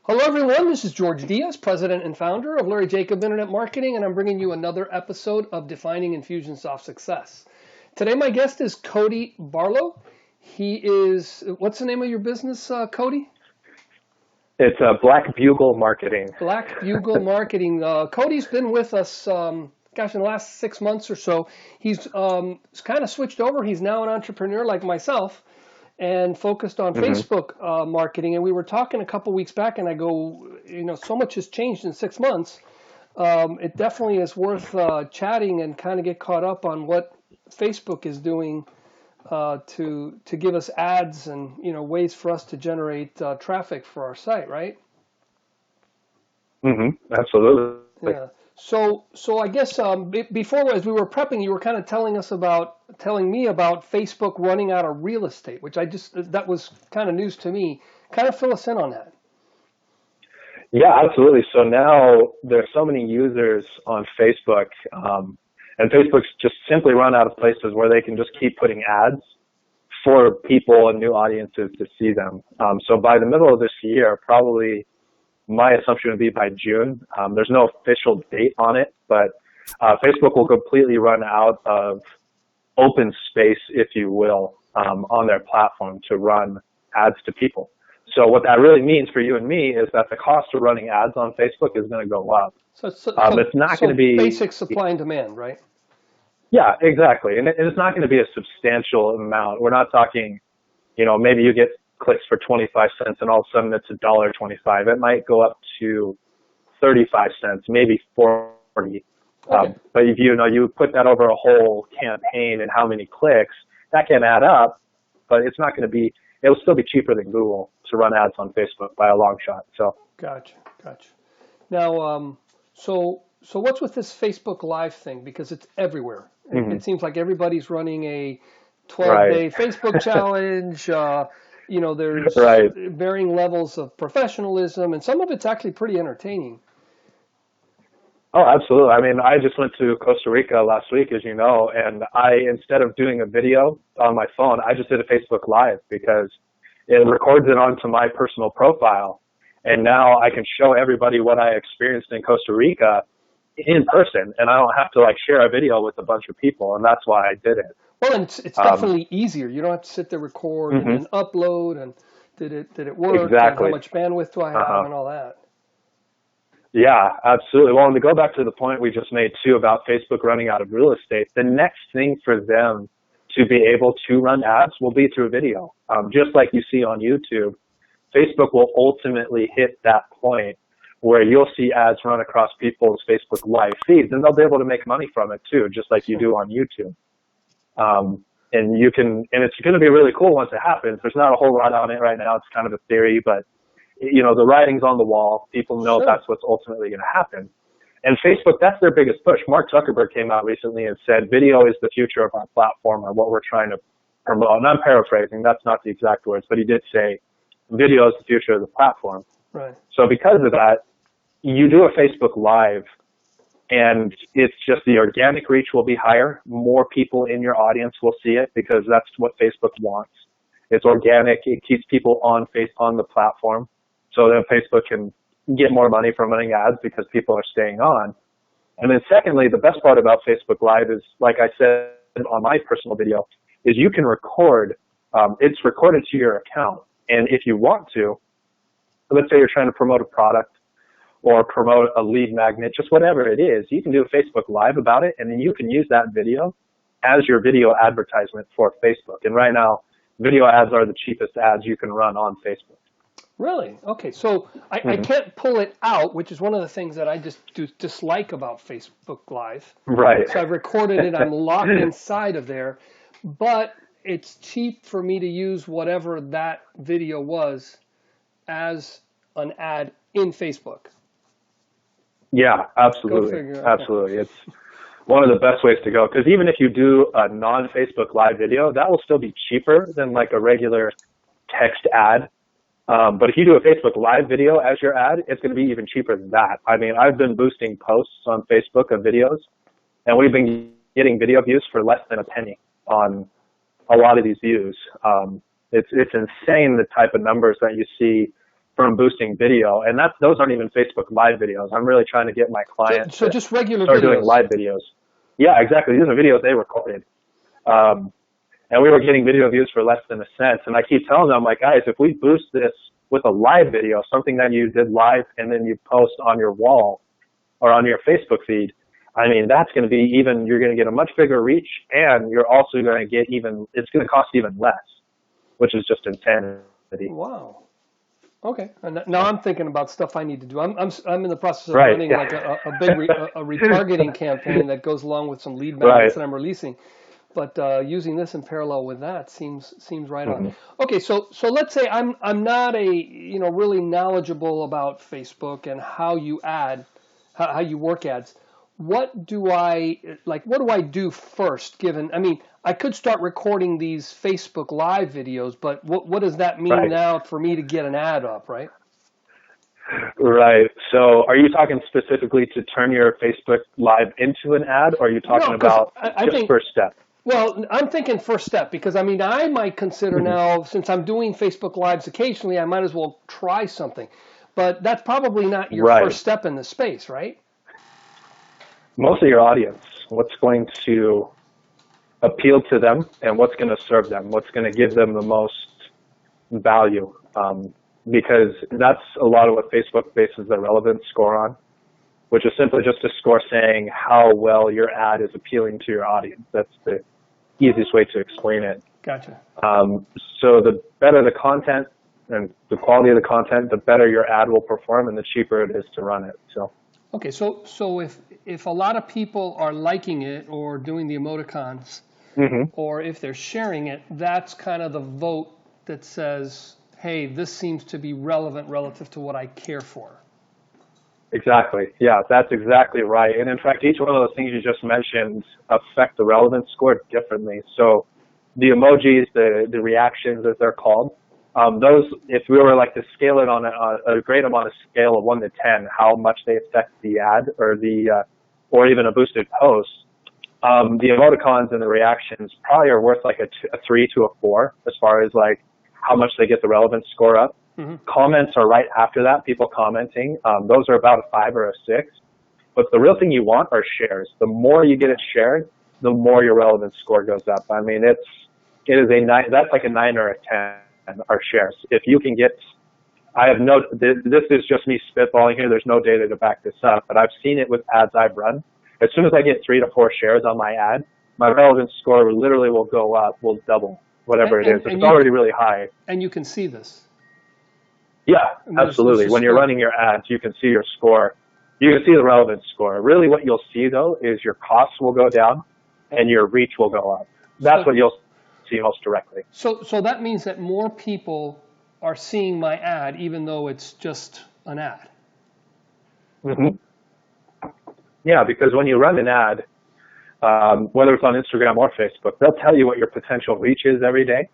Hello, everyone. This is Jorge Diaz, president and founder of Larry Jacob Internet Marketing, and I'm bringing you another episode of Defining Infusionsoft Success. Today, my guest is Cody Barlow. He is, what's the name of your business, Cody? It's Black Bugle Marketing. Black Bugle Marketing. Cody's been with us, in the last 6 months or so. He's kind of switched over. He's now an entrepreneur like myself, and focused on Facebook marketing. And we were talking a couple weeks back, and I go, so much has changed in 6 months. It definitely is worth chatting and kind of get caught up on what Facebook is doing to give us ads and ways for us to generate traffic for our site, right? Absolutely. Yeah. So I guess before, as we were prepping, you were kind of telling me about Facebook running out of real estate, which that was kind of news to me. Kind of fill us in on that. Yeah, absolutely. So now there's so many users on Facebook, and Facebook's just simply run out of places where they can just keep putting ads for people and new audiences to see them. So by the middle of this year, probably my assumption would be by June. There's no official date on it, but Facebook will completely run out of open space, if you will, on their platform to run ads to people. So what that really means for you and me is that the cost of running ads on Facebook is going to go up. So it's not going to be basic supply and demand, right? Yeah, exactly. And it's not going to be a substantial amount. We're not talking, maybe you get clicks for 25 cents and all of a sudden it's $1.25. It might go up to 35 cents, maybe 40. Okay. But if you put that over a whole campaign and how many clicks, that can add up, but it's not going to be, it'll still be cheaper than Google to run ads on Facebook by a long shot. So Gotcha. Now, so what's with this Facebook Live thing? Because it's everywhere. It seems like everybody's running a 12-day Facebook challenge. There's varying levels of professionalism, and some of it's actually pretty entertaining. Oh, absolutely. I mean, I just went to Costa Rica last week, as you know, and instead of doing a video on my phone, I just did a Facebook Live because it records it onto my personal profile. And now I can show everybody what I experienced in Costa Rica in person, and I don't have to share a video with a bunch of people, and that's why I did it. Well, and it's definitely easier. You don't have to sit there, record, and then upload, and did it work? Exactly. And how much bandwidth do I have, and all that? Yeah, absolutely. Well, and to go back to the point we just made too about Facebook running out of real estate, the next thing for them to be able to run ads will be through video. Just like you see on YouTube, Facebook will ultimately hit that point where you'll see ads run across people's Facebook Live feeds, and they'll be able to make money from it too, just like you do on YouTube. And it's going to be really cool once it happens. There's not a whole lot on it right now. It's kind of a theory, but the writing's on the wall. People know that's what's ultimately going to happen. And Facebook, that's their biggest push. Mark Zuckerberg came out recently and said, video is the future of our platform or what we're trying to promote. And I'm paraphrasing. That's not the exact words, but he did say video is the future of the platform. Right. So because of that, you do a Facebook Live, and it's just the organic reach will be higher. More people in your audience will see it because that's what Facebook wants. It's organic. It keeps people on the platform. So then Facebook can get more money from running ads because people are staying on. And then secondly, the best part about Facebook Live is, like I said on my personal video, is you can record. It's recorded to your account. And if you want to, let's say you're trying to promote a product or promote a lead magnet, just whatever it is, you can do a Facebook Live about it, and then you can use that video as your video advertisement for Facebook. And right now, video ads are the cheapest ads you can run on Facebook. Really? Okay, so I can't pull it out, which is one of the things that I just dislike about Facebook Live. Right. So I've recorded it, I'm locked inside of there, but it's cheap for me to use whatever that video was as an ad in Facebook. Yeah, absolutely. Absolutely. It's one of the best ways to go, because even if you do a non-Facebook Live video, that will still be cheaper than a regular text ad. But if you do a Facebook Live video as your ad, it's going to be even cheaper than that. I mean, I've been boosting posts on Facebook of videos, and we've been getting video views for less than a penny on a lot of these views. It's insane the type of numbers that you see from boosting video, and those aren't even Facebook Live videos. I'm really trying to get my clients so just regular start videos. doing live videos. Yeah, exactly. These are videos they recorded. And we were getting video views for less than a cent. And I keep telling them, like, guys, if we boost this with a live video, something that you did live and then you post on your wall or on your Facebook feed, I mean, that's going to be you're going to get a much bigger reach, and you're also going to get it's going to cost even less, which is just insanity. Wow. Okay. And now I'm thinking about stuff I need to do. I'm in the process of running like a big retargeting campaign that goes along with some lead magnets that I'm releasing. But using this in parallel with that seems right on. Okay, so let's say I'm not really knowledgeable about Facebook and how you work ads. What do I do first? I could start recording these Facebook Live videos, but what does that mean now for me to get an ad up, right? Right. So are you talking specifically to turn your Facebook Live into an ad, or are you talking about first step? Well, I'm thinking first step, because I might consider now, since I'm doing Facebook Lives occasionally, I might as well try something. But that's probably not your first step in the space, right? Most of your audience, what's going to appeal to them and what's going to serve them, what's going to give them the most value, because that's a lot of what Facebook bases their relevance score on, which is simply just a score saying how well your ad is appealing to your audience. That's the easiest way to explain it. Gotcha. So the better the content and the quality of the content, the better your ad will perform and the cheaper it is to run it. So. Okay, so if a lot of people are liking it or doing the emoticons, or if they're sharing it, that's kind of the vote that says, hey, this seems to be relevant relative to what I care for. Exactly. Yeah, that's exactly right. And in fact, each one of those things you just mentioned affect the relevance score differently. So the emojis, the reactions, as they're called, those, if we were like to scale it on a grade them on a scale of 1 to 10, how much they affect the ad or even a boosted post, the emoticons and the reactions probably are worth like a 3 to a 4 as far as like how much they get the relevance score up. Comments are right after that, people commenting. Those are about a 5 or a 6. But the real thing you want are shares. The more you get it shared, the more your relevance score goes up. I mean, it is a 9, that's like a 9 or a 10 are shares. If you can get, this is just me spitballing here. There's no data to back this up, but I've seen it with ads I've run. As soon as I get 3 to 4 shares on my ad, my relevance score literally will go up, will double, whatever it is. It's already really high. And you can see this. Yeah, absolutely. When you're running your ads, you can see your score. You can see the relevance score. Really what you'll see, though, is your costs will go down and your reach will go up. That's what you'll see most directly. So that means that more people are seeing my ad, even though it's just an ad. Yeah, because when you run an ad, whether it's on Instagram or Facebook, they'll tell you what your potential reach is every day.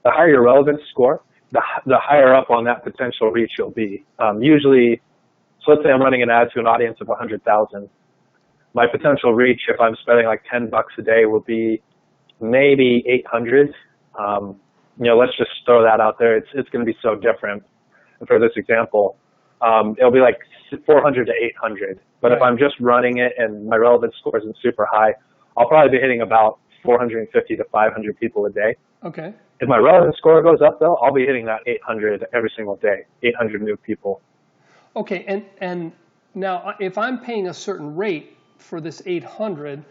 The higher your relevance score, the higher up on that potential reach you'll be. Usually, so let's say I'm running an ad to an audience of 100,000. My potential reach, if I'm spending like $10 a day, will be maybe 800. Let's just throw that out there. It's going to be so different. For this example, it'll be like 400 to 800. But if I'm just running it and my relevance score isn't super high, I'll probably be hitting about 450 to 500 people a day. Okay. If my relevance score goes up, though, I'll be hitting that 800 every single day, 800 new people. Okay, and now if I'm paying a certain rate for this 800,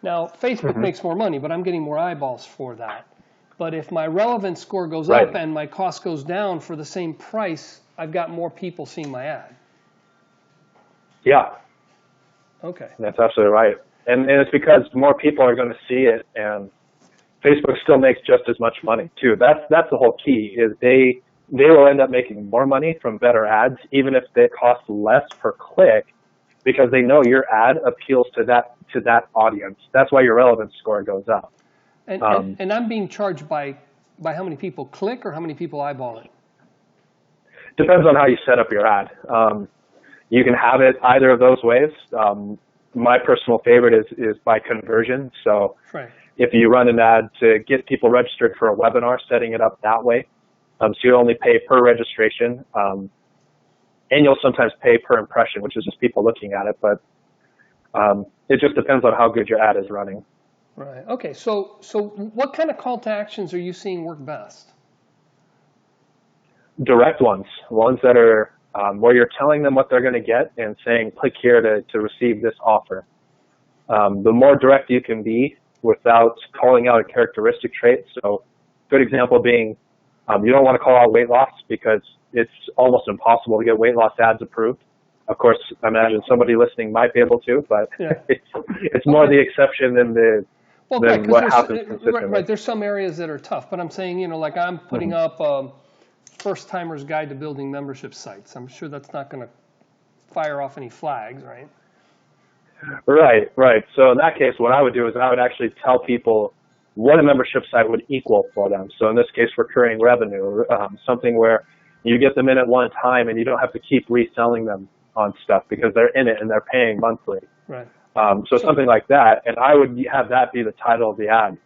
now Facebook makes more money, but I'm getting more eyeballs for that. But if my relevance score goes up and my cost goes down for the same price, I've got more people seeing my ad. Yeah. Okay. That's absolutely right. And it's because more people are going to see it, and Facebook still makes just as much money too. That's the whole key, is they will end up making more money from better ads, even if they cost less per click, because they know your ad appeals to that audience. That's why your relevance score goes up. And I'm being charged by how many people click or how many people eyeball it? Depends on how you set up your ad. You can have it either of those ways. My personal favorite is by conversion. So if you run an ad to get people registered for a webinar, setting it up that way, So you only pay per registration, and you'll sometimes pay per impression, which is just people looking at it. But it just depends on how good your ad is running. Right. Okay. So what kind of call to actions are you seeing work best? Direct ones that are where you're telling them what they're going to get and saying, click here to receive this offer. The more direct you can be without calling out a characteristic trait. So good example being, you don't want to call out weight loss because it's almost impossible to get weight loss ads approved. Of course, I imagine somebody listening might be able to, but yeah. it's more the exception than what happens consistently. Right, there's some areas that are tough, but I'm saying, like I'm putting up First Timer's Guide to Building Membership Sites. I'm sure that's not going to fire off any flags, right? Right. So in that case, what I would do is I would actually tell people what a membership site would equal for them. So in this case, recurring revenue, something where you get them in at one time and you don't have to keep reselling them on stuff because they're in it and they're paying monthly. Right. So something like that, and I would have that be the title of the ad.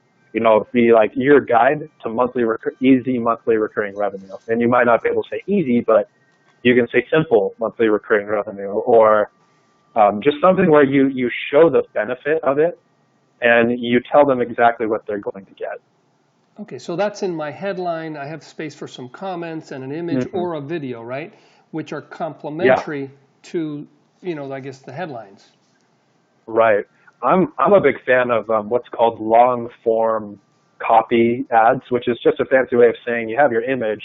Be like your guide to easy monthly recurring revenue. And you might not be able to say easy, but you can say simple monthly recurring revenue, or just something where you show the benefit of it and you tell them exactly what they're going to get. Okay, so that's in my headline. I have space for some comments and an image or a video, right? Which are complementary to, I guess the headlines. Right. I'm a big fan of what's called long form copy ads, which is just a fancy way of saying you have your image,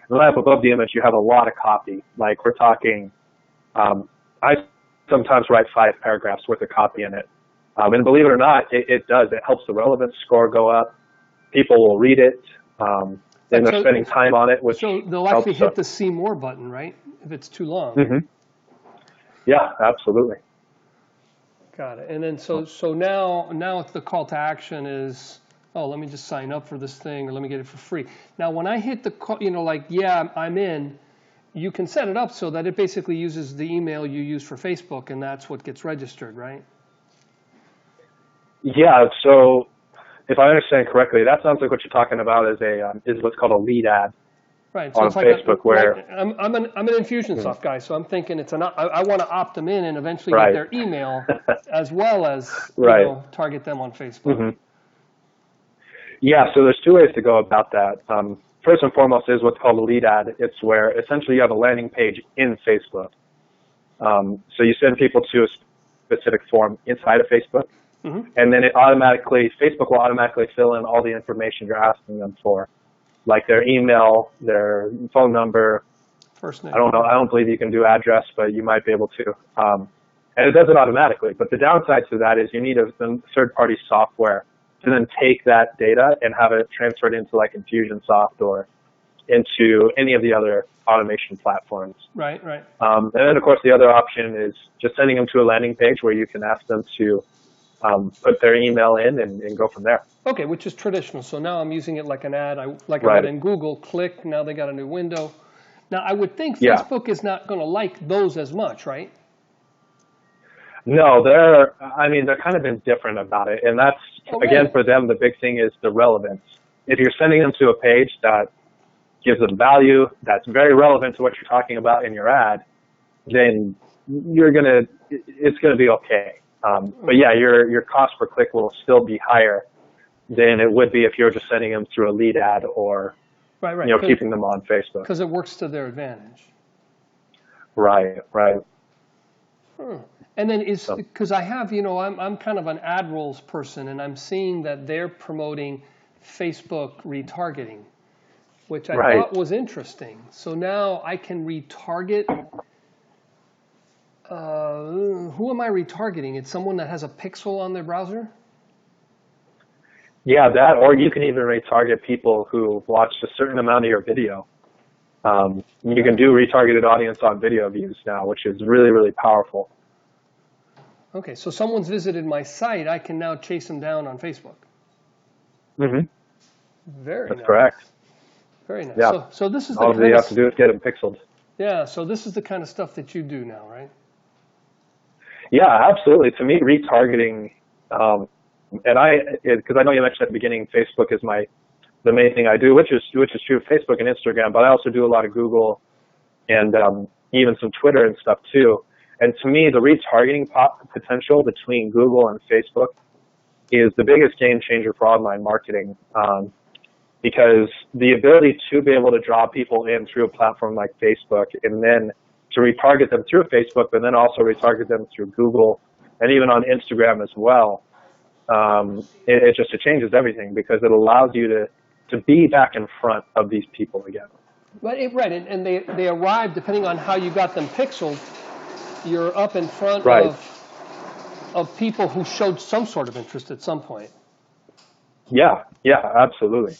and then up above the image you have a lot of copy. Like we're talking, I sometimes write 5 paragraphs worth of copy in it. And believe it or not, it does. It helps the relevance score go up. People will read it, and they're spending time on it. So they'll actually hit the see more button, right? If it's too long. Mm-hmm. Yeah, absolutely. Got it. And then so now the call to action is, let me just sign up for this thing, or let me get it for free. Now when I hit the call, I'm in, you can set it up so that it basically uses the email you use for Facebook, and that's what gets registered, right? Yeah. So if I understand correctly, that sounds like what you're talking about is what's called a lead ad. Right. So on Facebook, where I'm an Infusionsoft guy, so I'm thinking I want to opt them in and eventually get their email as well as target them on Facebook. Mm-hmm. Yeah. So there's 2 ways to go about that. First and foremost is what's called a lead ad. It's where essentially you have a landing page in Facebook. So you send people to a specific form inside of Facebook, and then Facebook will automatically fill in all the information you're asking them for, like their email, their phone number. First name. I don't know. I don't believe you can do address, but you might be able to. And it does it automatically. But the downside to that is you need a third-party software to then take that data and have it transferred into like Infusionsoft or into any of the other automation platforms. Right. And then, of course, the other option is just sending them to a landing page where you can ask them to put their email in and go from there. Okay, which is traditional. So now I'm using it like an ad, I read in Google, click, now they got a new window. Now I would think Facebook is not going to like those as much, right? No, they're kind of indifferent about it. And that's, again, for them, the big thing is the relevance. If you're sending them to a page that gives them value, that's very relevant to what you're talking about in your ad, then it's going to be okay. But yeah, your cost per click will still be higher than it would be if you were just sending them through a lead ad or keeping them on Facebook. Because it works to their advantage. Right. And then because I have, I'm kind of an ad roles person, and I'm seeing that they're promoting Facebook retargeting, which I thought was interesting. So now I can retarget. Who am I retargeting? It's someone that has a pixel on their browser? Yeah, that, or you can even retarget people who watched a certain amount of your video. You can do retargeted audience on video views now, which is really, really powerful. Okay, so someone's visited my site, I can now chase them down on Facebook. Mm-hmm. That's correct. Very nice. Yeah. So this is all you have to do is get them pixeled. Yeah, so this is the kind of stuff that you do now, right? Yeah, absolutely. To me, retargeting, because I know you mentioned at the beginning, Facebook is my the main thing I do, which is true of Facebook and Instagram, but I also do a lot of Google and even some Twitter and stuff too. And to me, the retargeting potential between Google and Facebook is the biggest game changer for online marketing, because the ability to be able to draw people in through a platform like Facebook and then to retarget them through Facebook, but then also retarget them through Google and even on Instagram as well, it changes everything, because it allows you to be back in front of these people again. But right, and they arrive, depending on how you got them pixeled, you're up in front of people who showed some sort of interest at some point. Yeah, absolutely.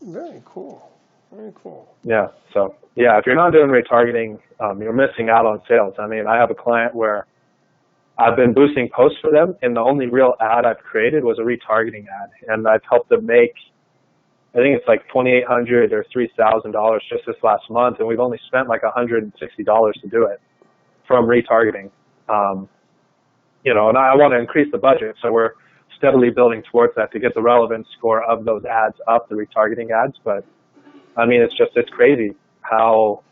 Very cool. Very cool. Yeah, so yeah, if you're not doing retargeting, you're missing out on sales. I mean, I have a client where I've been boosting posts for them, and the only real ad I've created was a retargeting ad, and I've helped them make, I think it's like $2,800 or $3,000 just this last month, and we've only spent like $160 to do it from retargeting. You know, and I want to increase the budget, so we're steadily building towards that to get the relevance score of those ads up, the retargeting ads. But I mean, it's crazy how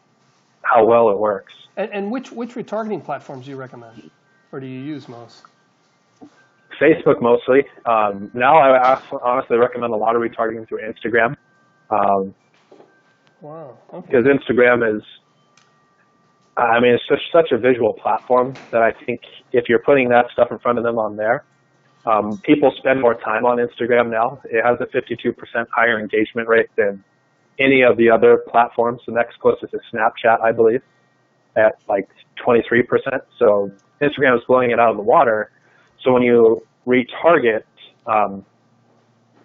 well it works. And which retargeting platforms do you recommend, or do you use most? Facebook mostly. Now I honestly recommend a lot of retargeting through Instagram. Wow. Okay. Because Instagram is, I mean, it's just such a visual platform that I think if you're putting that stuff in front of them on there, people spend more time on Instagram now. It has a 52% higher engagement rate than any of the other platforms. The next closest is Snapchat, I believe, at like 23%. So Instagram is blowing it out of the water. So when you retarget,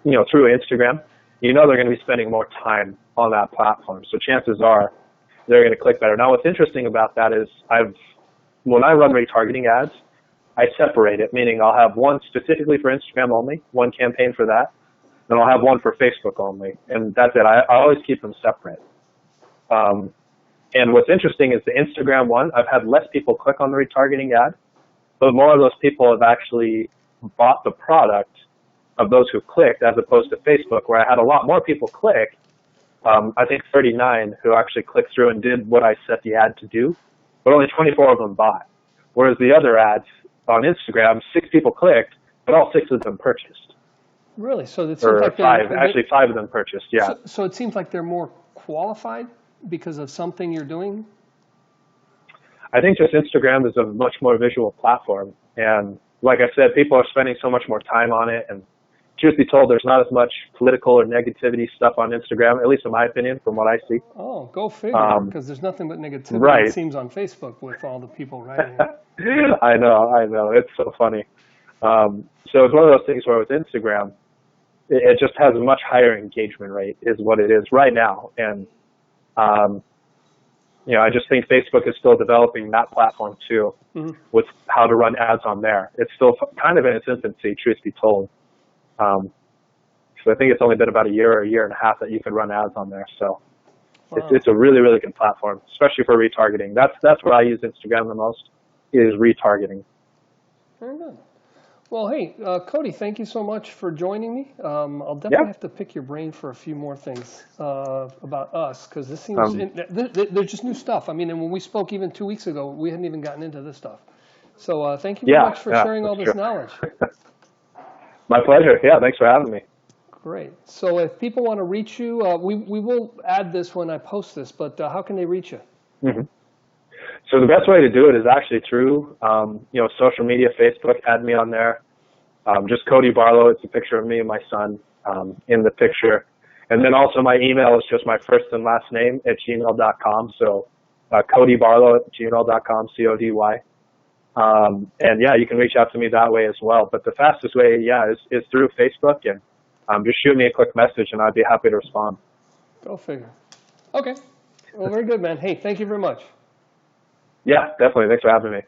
you know, through Instagram, you know they're going to be spending more time on that platform. So chances are they're going to click better. Now, what's interesting about that is when I run retargeting ads, I separate it, meaning I'll have one specifically for Instagram only, one campaign for that, and I'll have one for Facebook only, and that's it. I always keep them separate. And what's interesting is the Instagram one, I've had less people click on the retargeting ad, but more of those people have actually bought the product of those who clicked, as opposed to Facebook, where I had a lot more people click. I think 39 who actually clicked through and did what I set the ad to do, but only 24 of them bought. Whereas the other ads on Instagram, 6 people clicked, but all 6 of them purchased. Really? So it seems or like 5, actually 5 of them purchased, yeah. So it seems like they're more qualified because of something you're doing? I think just Instagram is a much more visual platform. And like I said, people are spending so much more time on it. And truth be told, there's not as much political or negativity stuff on Instagram, at least in my opinion, from what I see. Oh, go figure, because there's nothing but negativity, right. It seems, on Facebook with all the people writing. I know. It's so funny. So it's one of those things where with Instagram, it just has a much higher engagement rate is what it is right now. And, you know, I just think Facebook is still developing that platform too, with how to run ads on there. It's still kind of in its infancy, truth be told. So I think it's only been about a year or a year and a half that you can run ads on there. So it's a really, really good platform, especially for retargeting. That's where I use Instagram the most, is retargeting. Very good. Well, hey, Cody, thank you so much for joining me. I'll definitely have to pick your brain for a few more things about us, because this seems there's just new stuff. I mean, and when we spoke even 2 weeks ago, we hadn't even gotten into this stuff. So thank you very much for sharing all this knowledge. My pleasure. Yeah, thanks for having me. Great. So if people want to reach you, we will add this when I post this, but how can they reach you? So the best way to do it is actually through, you know, social media, Facebook. Add me on there. Just Cody Barlow. It's a picture of me and my son in the picture. And then also my email is just my first and last name at gmail.com. So Cody Barlow at gmail.com, CODY. And yeah, you can reach out to me that way as well. But the fastest way, is through Facebook, and just shoot me a quick message and I'd be happy to respond. Go figure. Okay. Well, very good, man. Hey, thank you very much. Yeah, definitely. Thanks for having me.